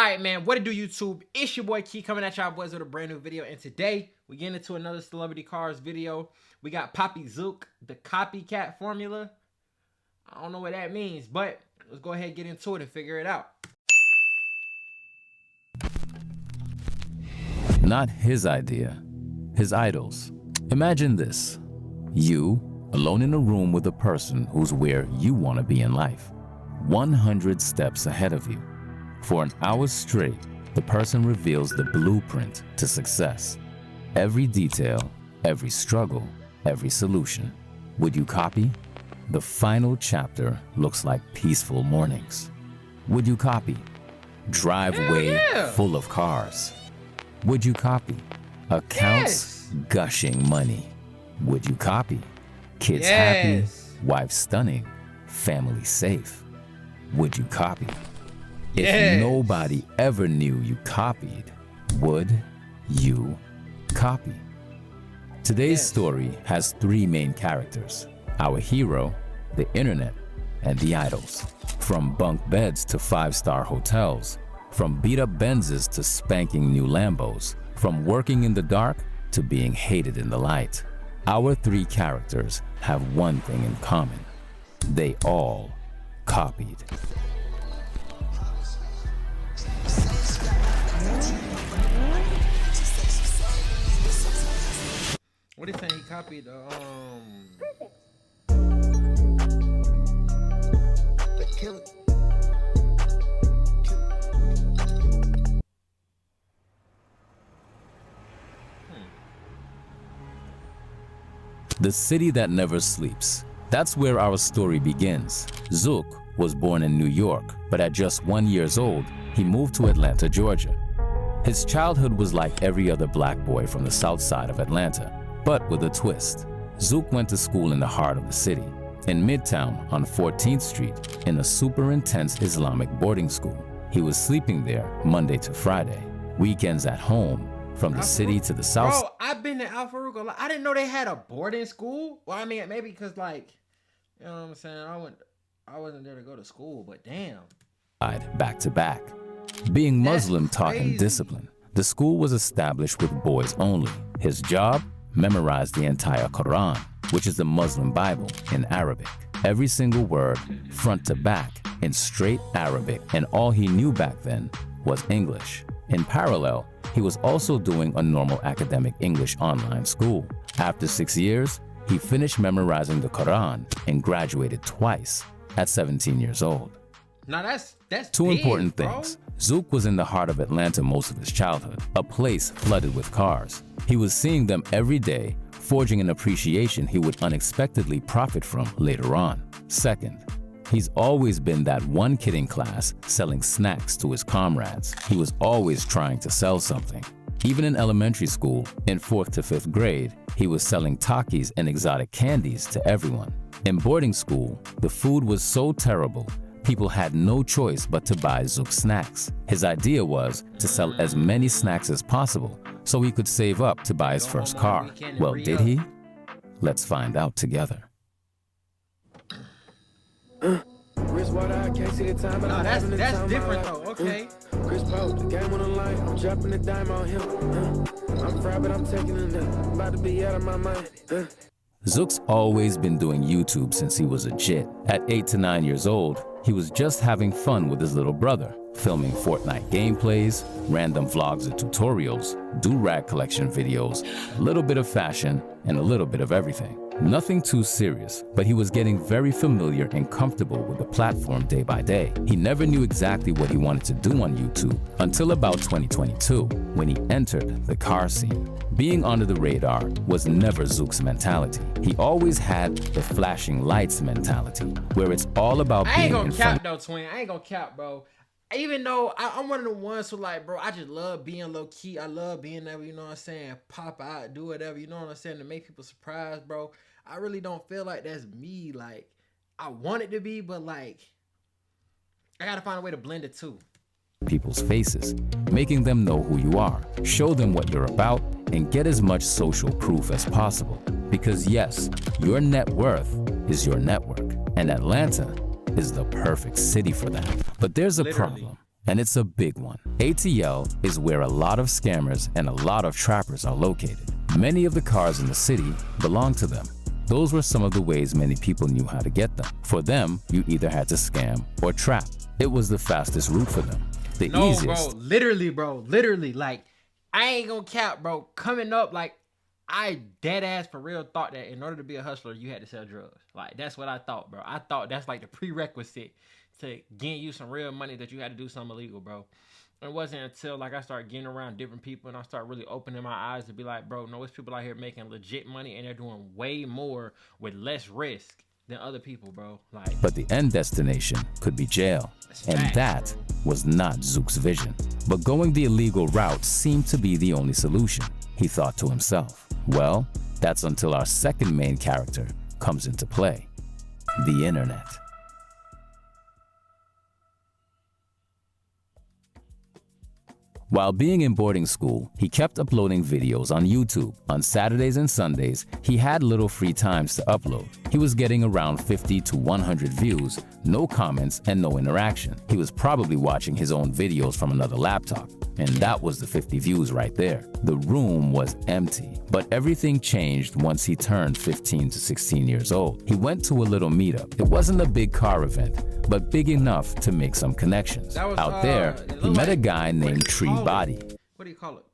Alright, man, what it do, YouTube? It's your boy Key coming at y'all boys with a brand new video, and today we get into another celebrity cars video. We got PapiZuk, the copycat formula. I don't know what that means, but let's go ahead and get into it and figure it out. Not his idea, his idols. Imagine this: you, alone in a room with a person who's where you want to be in life, 100 steps ahead of you. For an hour straight, the person reveals the blueprint to success. Every detail, every struggle, every solution. Would you copy? The final chapter looks like peaceful mornings. Would you copy? Driveway full of cars. Would you copy? Accounts gushing money. Would you copy? Kids happy, wife stunning, family safe. Would you copy? If nobody ever knew you copied, would you copy? Today's story has three main characters: our hero, the internet, and the idols. From bunk beds to five-star hotels, from beat-up Benzes to spanking new Lambos, from working in the dark to being hated in the light. Our three characters have one thing in common: they all copied. What is saying? He copied The city that never sleeps. That's where our story begins. Zuk was born in New York, but at just 1 year old, he moved to Atlanta, Georgia. His childhood was like every other black boy from the south side of Atlanta, but with a twist. Zuk went to school in the heart of the city, in Midtown on 14th Street, in a super intense Islamic boarding school. He was sleeping there Monday to Friday, weekends at home, from the city to the south. Bro, I've been to Al Farouk a lot. I didn't know they had a boarding school. Well, I mean, maybe because, like, you know what I'm saying, I wasn't there to go to school, but damn. Back to back. Being Muslim taught him discipline. The school was established with boys only. His job? Memorize the entire Quran, which is the Muslim Bible, in Arabic. Every single word, front to back, in straight Arabic, and all he knew back then was English. In parallel, he was also doing a normal academic English online school. After 6 years, he finished memorizing the Quran and graduated twice at 17 years old. Now that's Two big, important bro. things. Zook was in the heart of Atlanta most of his childhood, a place flooded with cars. He was seeing them every day, forging an appreciation he would unexpectedly profit from later on. Second, he's always been that one kid in class selling snacks to his comrades. He was always trying to sell something. Even in elementary school, in 4th to 5th grade, he was selling Takis and exotic candies to everyone. In boarding school, the food was so terrible, people had no choice but to buy Zook snacks. His idea was to sell as many snacks as possible so he could save up to buy his first car. Well, did he? Let's find out together. No, that's different though. Okay. Chris Paul, the game on the line. I'm dropping the dime on him. I'm fried, but I'm taking it up. I'm about to be out of my mind. Zook's always been doing YouTube since he was a jit. At 8 to 9 years old, he was just having fun with his little brother, filming Fortnite gameplays, random vlogs and tutorials, do-rag collection videos, a little bit of fashion, and a little bit of everything. Nothing too serious, but he was getting very familiar and comfortable with the platform day by day. He never knew exactly what he wanted to do on YouTube until about 2022, when he entered the car scene. Being under the radar was never Zook's mentality. He always had the flashing lights mentality, where it's all about being in front. I ain't gonna cap though, twin. I ain't gonna cap, bro. Even though I'm one of the ones who, like, bro, I just love being low key. I love being there, you know what I'm saying? Pop out, do whatever, you know what I'm saying? To make people surprised, bro. I really don't feel like that's me. Like, I want it to be, but, like, I gotta find a way to blend it too. People's faces, making them know who you are, show them what you're about, and get as much social proof as possible. Because yes, your net worth is your network, and Atlanta is the perfect city for that. But there's a problem. And it's a big one. ATL is where a lot of scammers and a lot of trappers are located. Many of the cars in the city belong to them. Those were some of the ways many people knew how to get them. For them, you either had to scam or trap. It was the fastest route for them. The easiest. Bro, literally, like, I ain't gonna cap, bro. Coming up, like, I dead ass for real thought that in order to be a hustler, you had to sell drugs. Like, that's what I thought, bro. I thought that's like the prerequisite to getting you some real money, that you had to do something illegal, bro. It wasn't until like I started getting around different people and I started really opening my eyes to be like, bro, no, it's people out here making legit money and they're doing way more with less risk than other people, bro. Like, but the end destination could be jail. And that was not Zuk's vision. But going the illegal route seemed to be the only solution. He thought to himself, well, that's until our second main character comes into play, the internet. While being in boarding school, he kept uploading videos on YouTube. On Saturdays and Sundays, he had little free times to upload. He was getting around 50 to 100 views, no comments, and no interaction. He was probably watching his own videos from another laptop. And that was the 50 views right there. The room was empty. But everything changed once he turned 15 to 16 years old. He went to a little meetup. It wasn't a big car event, but big enough to make some connections. Out there, he met a guy named Tree Body. What do you call it?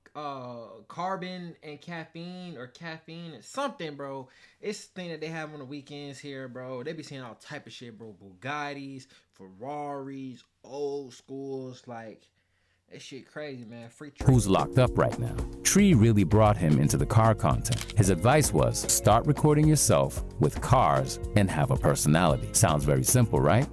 Carbon and caffeine, or caffeine and something, bro. It's the thing that they have on the weekends here, bro. They be seeing all type of shit, bro. Bugattis, Ferraris, old schools, like, that shit crazy, man. Free tree. Who's locked up right now. Tree really brought him into the car content. His advice was, start recording yourself with cars and have a personality. Sounds very simple, right?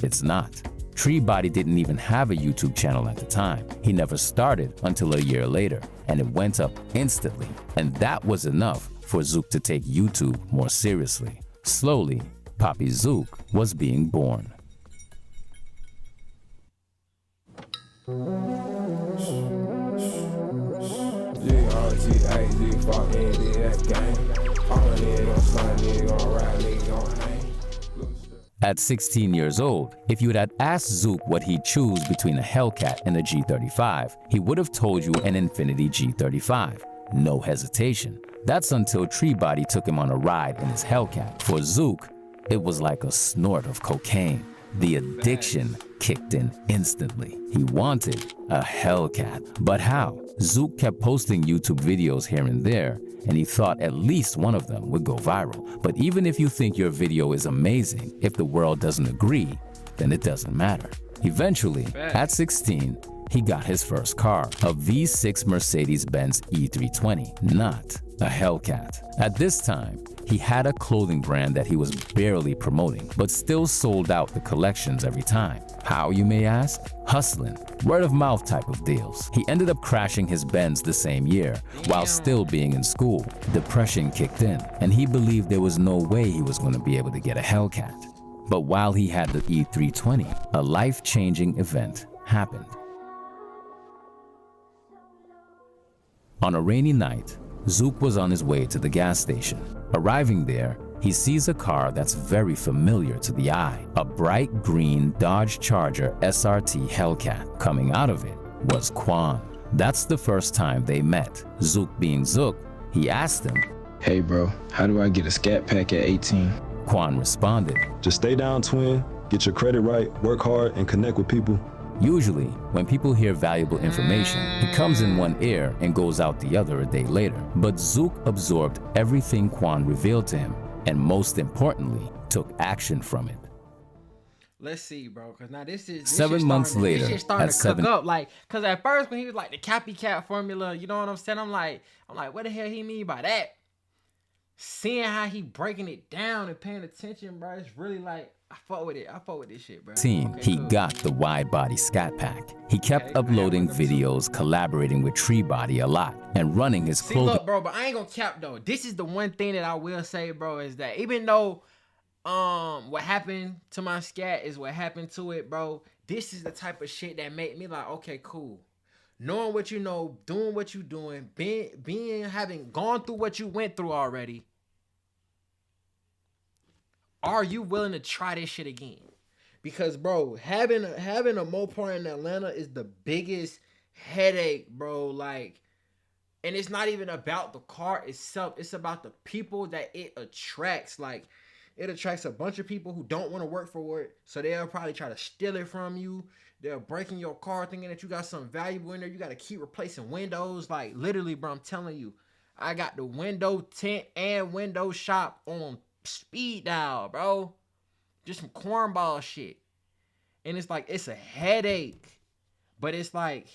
It's not. Tree Body didn't even have a YouTube channel at the time. He never started until a year later, and it went up instantly. And that was enough for Zuk to take YouTube more seriously. Slowly, PapiZuk was being born. At 16 years old, if you had asked Zuk what he'd choose between a Hellcat and a G35, he would have told you an Infiniti G35. No hesitation. That's until Tree Body took him on a ride in his Hellcat. For Zuk, it was like a snort of cocaine. The addiction kicked in instantly. He wanted a Hellcat. But how? Zuk kept posting YouTube videos here and there, and he thought at least one of them would go viral. But even if you think your video is amazing, if the world doesn't agree, then it doesn't matter. Eventually, at 16, he got his first car, a V6 Mercedes-Benz E320, not a Hellcat. At this time, he had a clothing brand that he was barely promoting, but still sold out the collections every time. How, you may ask? Hustling, word of mouth type of deals. He ended up crashing his Benz the same year while still being in school. Depression kicked in, and he believed there was no way he was going to be able to get a Hellcat. But while he had the E320, a life-changing event happened. On a rainy night, Zuk was on his way to the gas station. Arriving there, he sees a car that's very familiar to the eye, a bright green Dodge Charger SRT Hellcat. Coming out of it was Quan. That's the first time they met. Zuk being Zuk, he asked him, "Hey bro, how do I get a scat pack at 18? Quan responded, "Just stay down, twin, get your credit right, work hard, and connect with people." Usually, when people hear valuable information, it comes in one ear and goes out the other a day later. But Zuk absorbed everything Quan revealed to him, and most importantly, took action from it. Let's see, bro, because now this is 7 months later, this shit starting to cook up, like, because at first when he was like the copycat formula, you know what I'm saying? I'm like, what the hell he mean by that? Seeing how he breaking it down and paying attention, bro, it's really like, I fuck with it. I fuck with this shit, bro. He cool. got the wide body scat pack. He kept uploading videos, collaborating with Tree Body a lot, and running his clothing. Look, bro, but I ain't gonna cap though. This is the one thing that I will say, bro, is that even though what happened to my scat is what happened to it, bro, this is the type of shit that made me like, okay, cool. Knowing what you know, doing what you doing, having gone through what you went through already. Are you willing to try this shit again? Because bro, having a Mopar in Atlanta is the biggest headache, bro. Like, and it's not even about the car itself. It's about the people that it attracts. Like, it attracts a bunch of people who don't want to work for it. So they'll probably try to steal it from you. They're breaking your car thinking that you got something valuable in there. You got to keep replacing windows. Like, literally, bro, I'm telling you. I got the window tint and window shop on speed dial, bro. Just some cornball shit. And it's like, it's a headache. But it's like,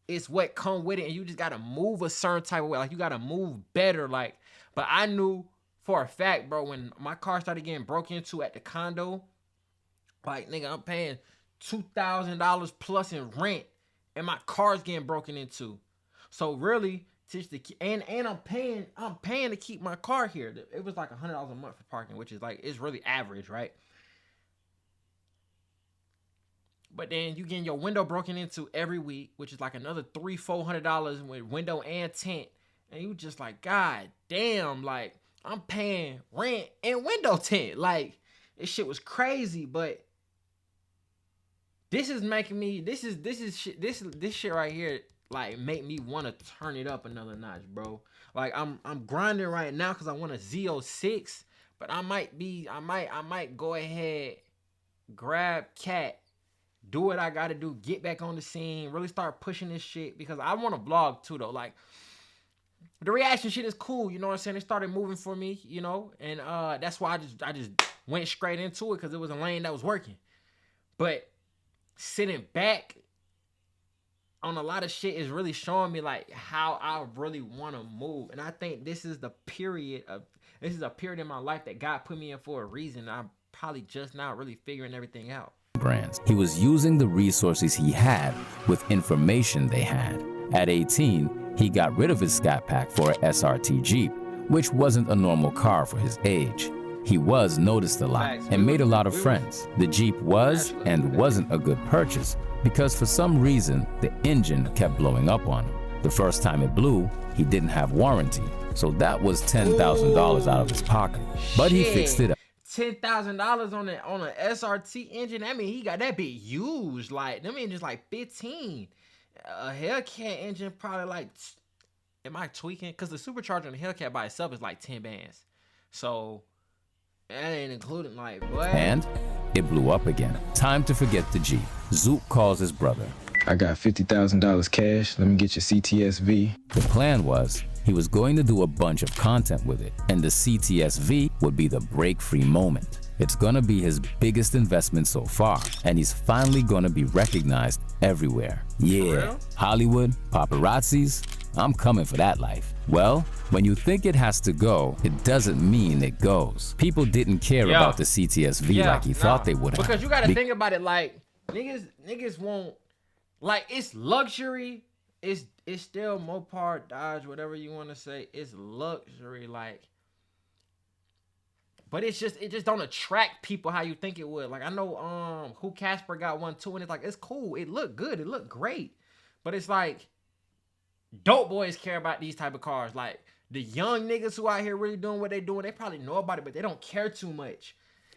it's what come with it. And you just got to move a certain type of way. Like, you got to move better. Like, but I knew for a fact, bro, when my car started getting broke into at the condo, like, nigga, I'm paying $2,000 plus in rent. And my car's getting broken into. So really, and I'm paying to keep my car here. It was like $100 a month for parking, which is like, it's really average, right? But then you getting your window broken into every week, which is like another $300-$400 with window and tint. And you just like, God damn, like, I'm paying rent and window tint. Like, this shit was crazy. But this is making me, this shit right here, like, make me want to turn it up another notch, bro. Like, I'm grinding right now because I want a Z06, but I might go ahead, grab Cat, do what I gotta do, get back on the scene, really start pushing this shit, because I want to vlog too, though. Like, the reaction shit is cool, you know what I'm saying? It started moving for me, you know, and that's why I just went straight into it, because it was a lane that was working. But sitting back on a lot of shit is really showing me like how I really want to move. And I think this is a period in my life that God put me in for a reason. I'm probably just now really figuring everything out. Brands. He was using the resources he had with information they had. At 18, he got rid of his Scat Pack for an SRT Jeep, which wasn't a normal car for his age. He was noticed a lot and made a lot of friends. The Jeep was and wasn't a good purchase because for some reason, the engine kept blowing up on him. The first time it blew, he didn't have warranty, so that was $10,000 out of his pocket. But he fixed it up. $10,000 on an SRT engine. I mean, he got that bit used. Like, them engines like 15. A Hellcat engine probably like, am I tweaking? Because the supercharger on the Hellcat by itself is like 10 bands. So that ain't including like, what? And it blew up again. Time to forget the Jeep. Zook calls his brother. I got $50,000 cash. Let me get your CTS-V. The plan was he was going to do a bunch of content with it, and the CTS-V would be the break-free moment. It's gonna be his biggest investment so far, and he's finally gonna be recognized everywhere. Yeah, Hollywood, paparazzis, I'm coming for that life. Well, when you think it has to go, it doesn't mean it goes. People didn't care about the CTS-V like he thought they would have. Because you gotta think about it, like, niggas won't, like, it's luxury. It's still Mopar, Dodge, whatever you want to say. It's luxury, like, but it just don't attract people how you think it would. Like, I know who Casper got one too, and it's like, it's cool, it looked good, it looked great, but it's like, dope boys care about these type of cars. Like, the young niggas who out here really doing what they doing, they probably know about it, but they don't care too much.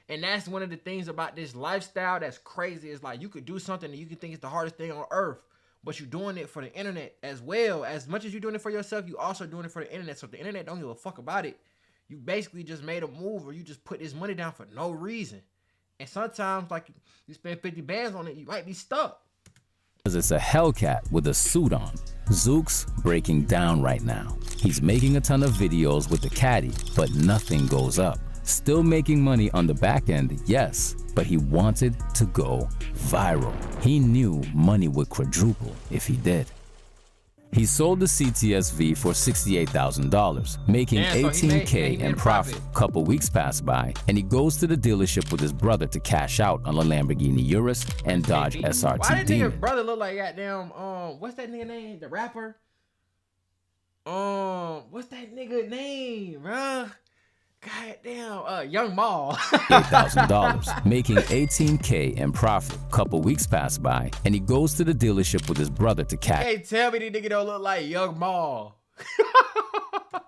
And that's one of the things about this lifestyle that's crazy. Is like, you could do something that you could think is the hardest thing on earth, but you're doing it for the internet as well. As much as you're doing it for yourself, you also doing it for the internet. So if the internet don't give a fuck about it, you basically just made a move, or you just put this money down for no reason. And sometimes, like, you spend 50 bands on it, you might be stuck. Because it's a Hellcat with a suit on. Zook's breaking down right now. He's making a ton of videos with the caddy, but nothing goes up. Still making money on the back end, yes, but he wanted to go viral. He knew money would quadruple if he did. He sold the CTS-V for $68,000, making $18K in profit. Couple weeks pass by, and he goes to the dealership with his brother to cash out on a Lamborghini Urus and Dodge SRT Why Demon. Why nigga brother look like goddamn, what's that nigga name? The rapper? What's that nigga name, bruh? Goddamn, Young Maul. $8,000, making $18K in profit. Couple weeks pass by, and he goes to the dealership with his brother to cash. Hey, tell me these nigga don't look like Young Maul.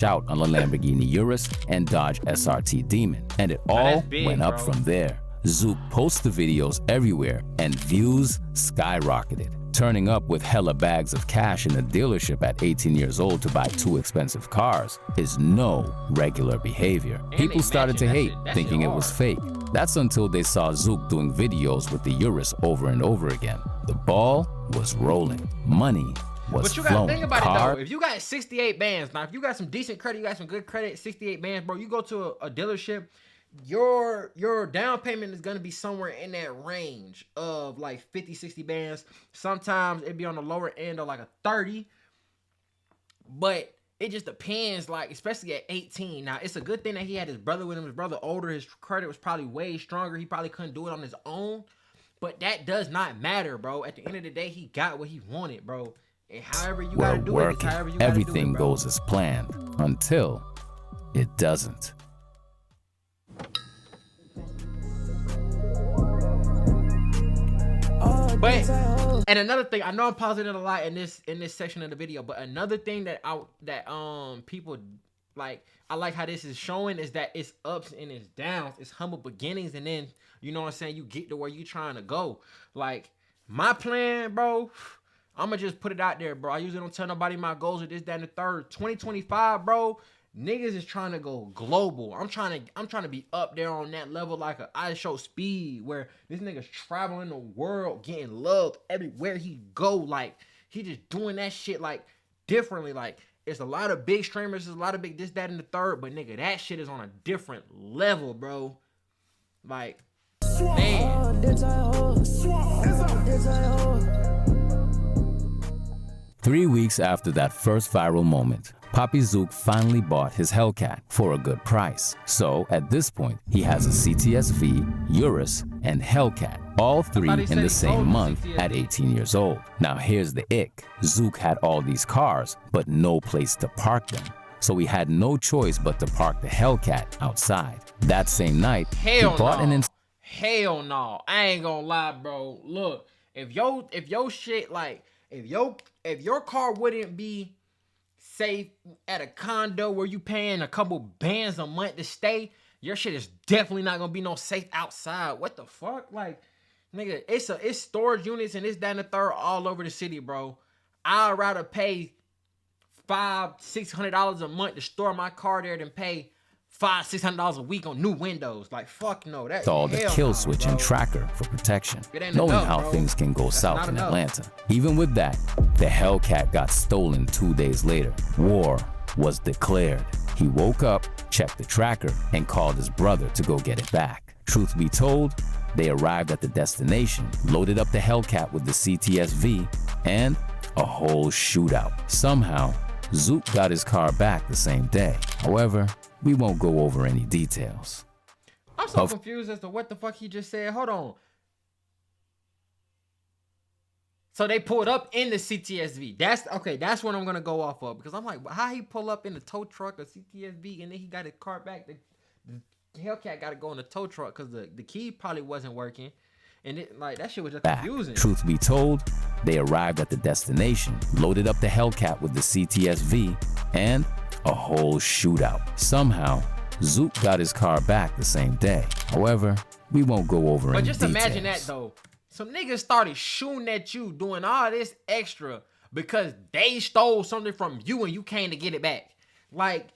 out on a Lamborghini Urus and Dodge SRT Demon, and it all went up from there. Zook posts the videos everywhere and views skyrocketed. Turning up with hella bags of cash in a dealership at 18 years old to buy 2 expensive cars is no regular behavior. People started to hate, thinking it was fake. That's until they saw Zook doing videos with the Urus over and over again. The ball was rolling. Money was But you gotta flowing. think about it though. If you got 68 bands, now if you got some decent credit, you got some good credit, 68 bands, bro, you go to a dealership, your down payment is gonna be somewhere in that range of like 50, 60 bands. Sometimes it'd be on the lower end of like a 30. But it just depends, like, especially at 18. Now, it's a good thing that he had his brother with him. His brother older, his credit was probably way stronger. He probably couldn't do it on his own. But that does not matter, bro. At the end of the day, he got what he wanted, bro. And however you gotta do it, however you gotta Everything do it, bro. goes as planned until it doesn't. But and another thing, I know I'm pausing it a lot in this section of the video, but another thing that people like, I like how this is showing is that it's ups and it's downs, it's humble beginnings, and then you know what I'm saying, you get to where you trying to go. Like my plan, bro, I'ma just put it out there, bro. I usually don't tell nobody my goals or this, that, and the third. 2025, bro. Niggas is trying to go global. I'm trying to be up there on that level like a I Show Speed, where this nigga's traveling the world, getting loved everywhere he go. Like, he just doing that shit like differently. Like, it's a lot of big streamers, there's a lot of big this, that, and the third, but nigga, that shit is on a different level, bro. Like, man. 3 weeks after that first viral moment, PapiZuk finally bought his Hellcat for a good price. So at this point, he has a CTS-V, Urus, and Hellcat, all three in the same month at 18 years old. Now here's the ick. Zook had all these cars, but no place to park them. So he had no choice but to park the Hellcat outside. That same night, he bought an Hell no. I ain't gonna lie, bro. Look, if your shit, like, if your car wouldn't be safe at a condo where you paying a couple bands a month to stay, your shit is definitely not gonna be no safe outside. What the fuck? Like, nigga, it's storage units and this, that, and the third all over the city, bro. I'd rather pay $500-600 a month to store my car there than pay $500-600 a week on new windows. Like, fuck no. That's all the kill switch and tracker for protection, knowing how things can go south in Atlanta. Even with that, the Hellcat got stolen 2 days later. War was declared. He woke up, checked the tracker, and called his brother to go get it back. Truth be told, they arrived at the destination, loaded up the Hellcat with the CTS-V, and a whole shootout. Somehow, Zook got his car back the same day. However, we won't go over any details. I'm so confused as to what the fuck he just said. Hold on. So they pulled up in the CTS-V. That's okay. That's what I'm gonna go off of, because I'm like, how he pull up in the tow truck or CTS-V and then he got his car back? The Hellcat got to go in the tow truck because the key probably wasn't working, and it, like, that shit was just confusing. Truth be told, they arrived at the destination, loaded up the Hellcat with the CTS-V, and a whole shootout. Somehow, Zook got his car back the same day. However, we won't go over any details. But just imagine that though. Some niggas started shooting at you, doing all this extra because they stole something from you and you came to get it back. Like,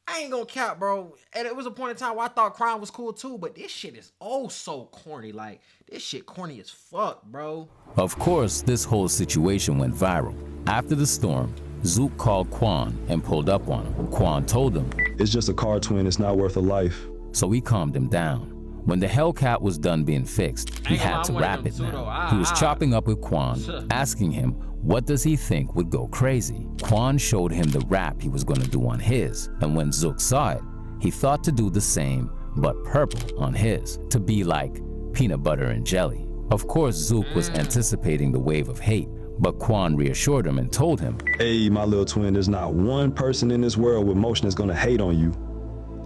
I ain't gonna cap, bro. And it was a point in time where I thought crime was cool too, but this shit is oh so corny. Like, this shit corny as fuck, bro. Of course, this whole situation went viral. After the storm, Zook called Quan and pulled up on him. Quan told him, "It's just a car, twin. It's not worth a life." So he calmed him down. When the Hellcat was done being fixed, he had to wrap it now. He was chopping up with Quan, asking him what does he think would go crazy. Quan showed him the wrap he was going to do on his, and when Zook saw it, he thought to do the same, but purple on his, to be like peanut butter and jelly. Of course, Zook was anticipating the wave of hate, but Quan reassured him and told him, "Hey, my little twin, there's not one person in this world with motion that's going to hate on you.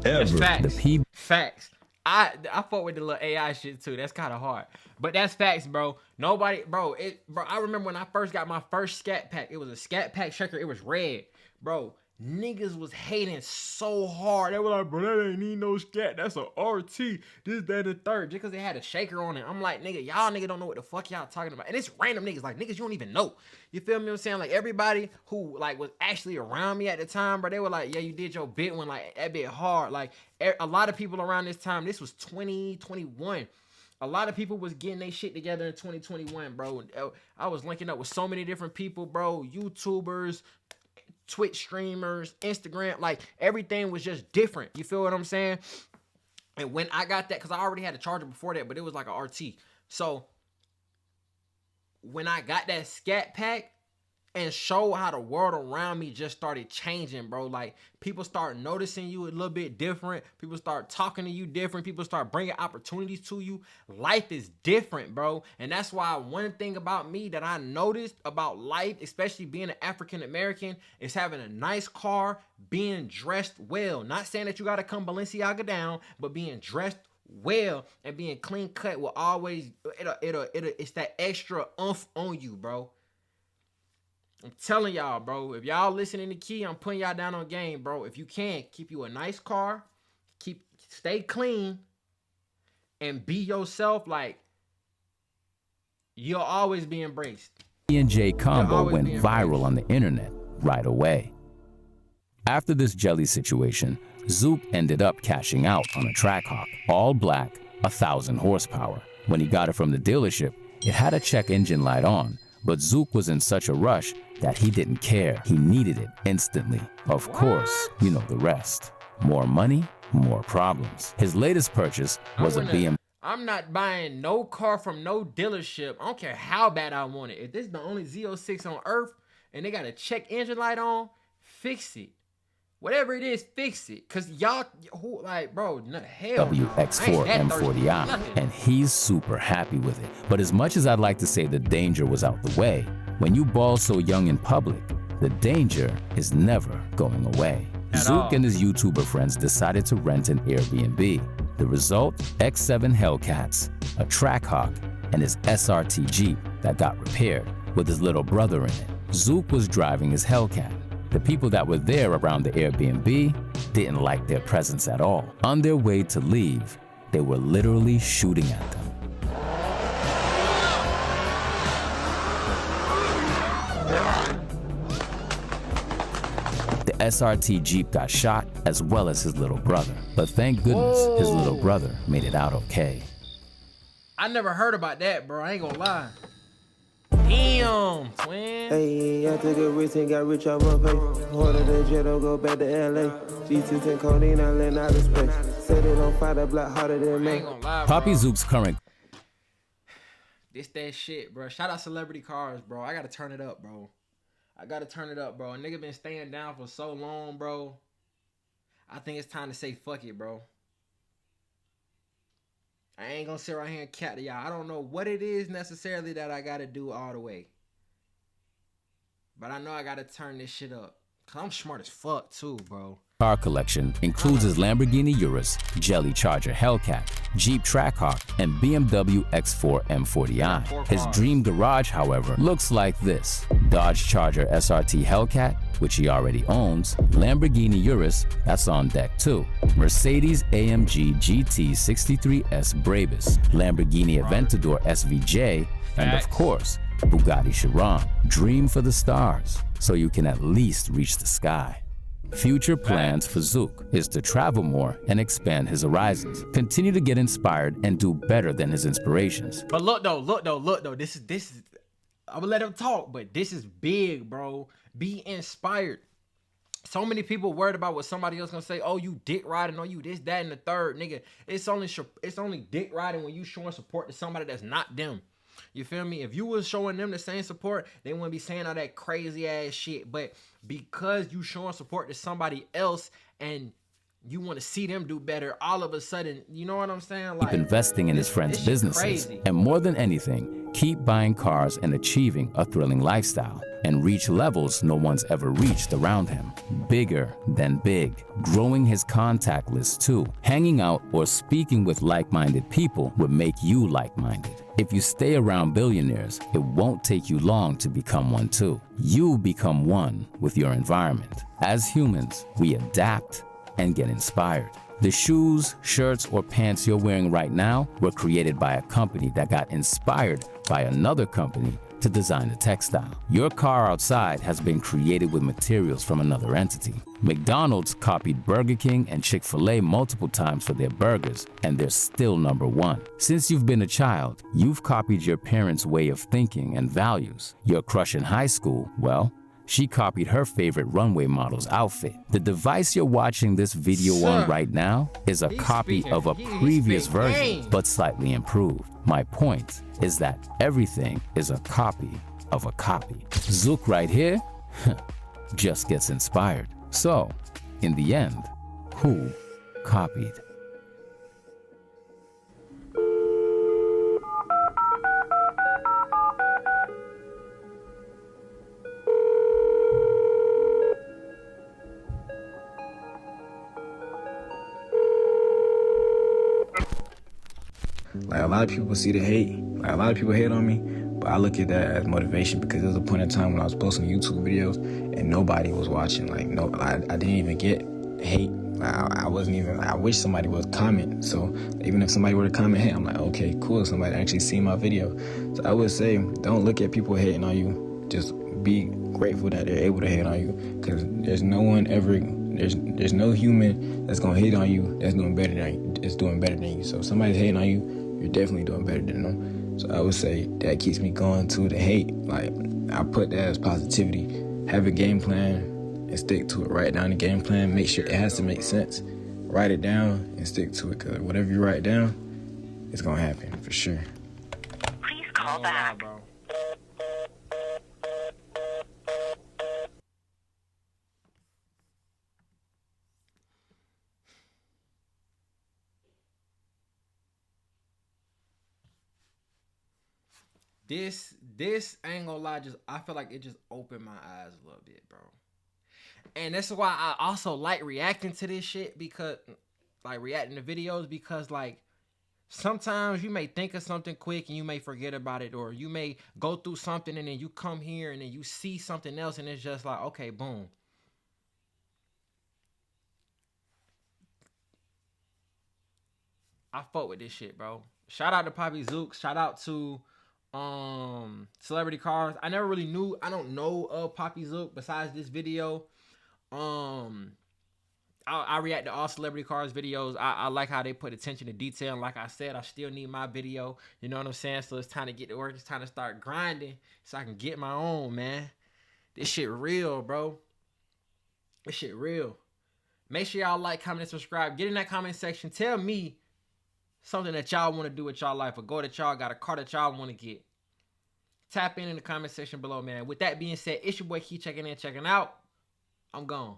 Ever." Facts. Facts. I fuck with the little AI shit too. That's kind of hard, but that's facts, bro. Nobody, bro. I remember when I first got my first scat pack. It was a scat pack checker. It was red, bro. niggas was hating so hard. They were like, bro, that ain't need no scat. That's a RT. This, that, and the third. Just because it had a shaker on it. I'm like, nigga, y'all nigga don't know what the fuck y'all talking about. And it's random niggas. Like, niggas you don't even know. You feel me what I'm saying? Like, everybody who, like, was actually around me at the time, bro, they were like, yeah, you did your bit one. Like, that bit hard. Like, a lot of people around this time, this was 2021. A lot of people was getting their shit together in 2021, bro. I was linking up with so many different people, bro. YouTubers, Twitch streamers, Instagram, like everything was just different. You feel what I'm saying? And when I got that, because I already had a charger before that, but it was like a RT. So when I got that scat pack and showed how the world around me just started changing, bro. Like, people start noticing you a little bit different. People start talking to you different. People start bringing opportunities to you. Life is different, bro. And that's why one thing about me that I noticed about life, especially being an African American, is having a nice car, being dressed well. Not saying that you got to come Balenciaga down, but being dressed well and being clean cut will always, it's that extra oomph on you, bro. I'm telling y'all, bro, if y'all listening to Key, I'm putting y'all down on game, bro. If you can, keep you a nice car, stay clean, and be yourself, like, you'll always be embraced. E&J combo went viral on the internet right away. After this jelly situation, Zook ended up cashing out on a Trackhawk, all black, 1,000 horsepower. When he got it from the dealership, it had a check engine light on, but Zook was in such a rush that he didn't care. He needed it instantly. Of course, you know the rest. More money, more problems. His latest purchase was a BMW. I'm not buying no car from no dealership. I don't care how bad I want it. If this is the only Z06 on earth and they got a check engine light on, fix it. Whatever it is, fix it. Cause y'all, who, like, bro, no, hell. WX4 M40i, and he's super happy with it. But as much as I'd like to say the danger was out the way, when you ball so young in public, the danger is never going away. Zook and his YouTuber friends decided to rent an Airbnb. The result, X7 Hellcats, a Trackhawk, and his SRT Jeep that got repaired with his little brother in it. Zook was driving his Hellcat. The people that were there around the Airbnb didn't like their presence at all. On their way to leave, they were literally shooting at them. The SRT Jeep got shot, as well as his little brother. But thank goodness his little brother made it out okay. I never heard about that, bro. I ain't gonna lie. Damn, twin. Hey, I took a risk and got rich off my face. Harder than Jetto, go back to LA. Jesus and codeine, I let out of space. Set it on fire, that block harder than me. PapiZuk's current. This that shit, bro. Shout out Celebrity Cars, bro. I gotta turn it up, bro. A nigga been staying down for so long, bro. I think it's time to say fuck it, bro. I ain't gonna sit right here and cat to y'all. I don't know what it is necessarily that I gotta do all the way. But I know I gotta turn this shit up. Cause I'm smart as fuck too, bro. Car collection includes his Lamborghini Urus, Jelly Charger Hellcat, Jeep Trackhawk, and BMW X4 M40i. His dream garage, however, looks like this. Dodge Charger SRT Hellcat, which he already owns, Lamborghini Urus, that's on deck too, Mercedes AMG GT 63S Brabus, Lamborghini Aventador SVJ, and of course, Bugatti Chiron. Dream for the stars, so you can at least reach the sky. Future plans for Zook is to travel more and expand his horizons, continue to get inspired and do better than his inspirations. But look though, this is, I would let him talk, but this is big, bro. Be inspired. So many people worried about what somebody else gonna say. Oh, you dick riding, oh, you this, that, and the third, nigga. It's only dick riding when you showing support to somebody that's not them. You feel me? If you was showing them the same support, they wouldn't be saying all that crazy ass shit. But because you showing support to somebody else and you want to see them do better, all of a sudden, you know what I'm saying? Like, keep investing in his friends' businesses. And more than anything, keep buying cars and achieving a thrilling lifestyle, and reach levels no one's ever reached around him. Bigger than big, growing his contact list too. Hanging out or speaking with like-minded people would make you like-minded. If you stay around billionaires, it won't take you long to become one too. You become one with your environment. As humans, we adapt and get inspired. The shoes, shirts, or pants you're wearing right now were created by a company that got inspired by another company to design the textile. Your car outside has been created with materials from another entity. McDonald's copied Burger King and Chick-fil-A multiple times for their burgers, and they're still #1. Since you've been a child, you've copied your parents' way of thinking and values. Your crush in high school, well, she copied her favorite runway model's outfit. The device you're watching this video on right now is a copy of a previous version, but slightly improved. My point is that everything is a copy of a copy. Zook right here just gets inspired. So, in the end, who copied? Like, a lot of people see the hate. Like, a lot of people hate on me, but I look at that as motivation, because there was a point in time when I was posting YouTube videos and nobody was watching. Like, no, I didn't even get hate. Like, I wasn't even, I wish somebody would comment. So even if somebody were to comment, hey, I'm like, okay, cool, somebody actually seen my video. So I would say, don't look at people hating on you. Just be grateful that they're able to hate on you, because there's no one ever, there's no human that's gonna hate on you that's doing better than you. So if somebody's hating on you, you're definitely doing better than them. So I would say that keeps me going to the hate. Like, I put that as positivity. Have a game plan and stick to it. Write down the game plan. Make sure it has to make sense. Write it down and stick to it, because whatever you write down, it's gonna happen for sure. Please call back. Bro. This I ain't gonna lie, I feel like it just opened my eyes a little bit, bro. And that's why I also like reacting to this shit, because like reacting to videos, because like sometimes you may think of something quick and you may forget about it, or you may go through something and then you come here and then you see something else and it's just like, okay, boom. I fuck with this shit, bro. Shout out to PapiZuk. Shout out to Celebrity Cars. I never really knew, I don't know of PapiZuk besides this video. I react to all Celebrity Cars videos. I like how they put attention to detail. And like I said, I still need my video. You know what I'm saying? So it's time to get to work. It's time to start grinding so I can get my own, man. This shit real, bro. This shit real. Make sure y'all like, comment, and subscribe. Get in that comment section. Tell me something that y'all want to do with y'all life, a goal that y'all got, a car that y'all want to get. Tap in the comment section below, man. With that being said, it's your boy Key checking in, checking out. I'm gone.